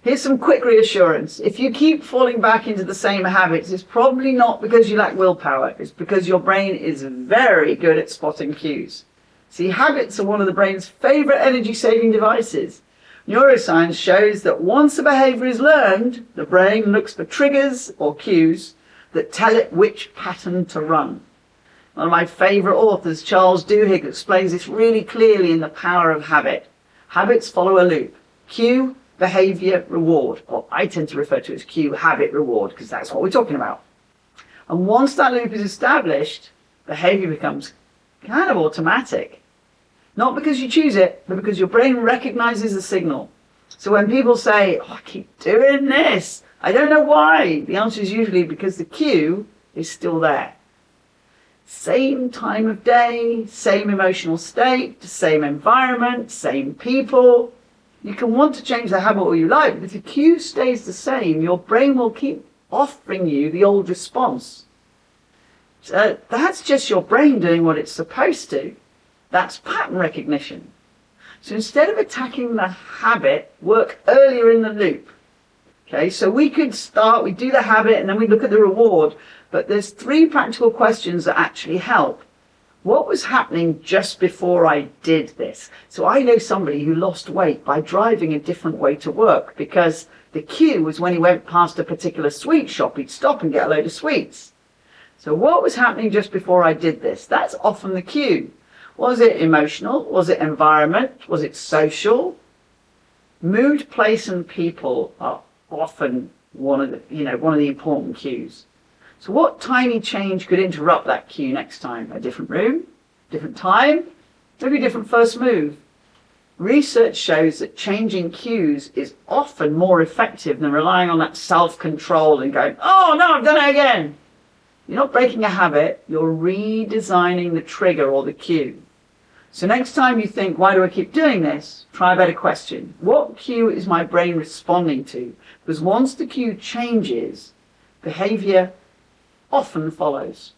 Here's some quick reassurance. If you keep falling back into the same habits, it's probably not because you lack willpower. It's because your brain is very good at spotting cues. See, habits are one of the brain's favorite energy-saving devices. Neuroscience shows that once a behavior is learned, the brain looks for triggers or cues that tell it which pattern to run. One of my favorite authors, Charles Duhigg, explains this really clearly in The Power of Habit. Habits follow a loop. Cue, behavior, reward, or I tend to refer to it as cue, habit, reward, because that's what we're talking about. And once that loop is established, behavior becomes kind of automatic. Not because you choose it, but because your brain recognizes the signal. So when people say, oh, I keep doing this, I don't know why, the answer is usually because the cue is still there. Same time of day, same emotional state, same environment, same people. You can want to change the habit all you like, but if the cue stays the same, your brain will keep offering you the old response. So that's just your brain doing what it's supposed to. That's pattern recognition. So instead of attacking the habit, work earlier in the loop. Okay, so we do the habit, and then we look at the reward. But there's 3 practical questions that actually help. What was happening just before I did this? So I know somebody who lost weight by driving a different way to work because the cue was when he went past a particular sweet shop, he'd stop and get a load of sweets. So what was happening just before I did this? That's often the cue. Was it emotional? Was it environment? Was it social? Mood, place, and people are often one of the important cues. So what tiny change could interrupt that cue next time? A different room, different time, maybe a different first move. Research shows that changing cues is often more effective than relying on that self-control and going, oh no, I've done it again. You're not breaking a habit, you're redesigning the trigger or the cue. So next time you think, why do I keep doing this? Try a better question. What cue is my brain responding to? Because once the cue changes, behavior often follows.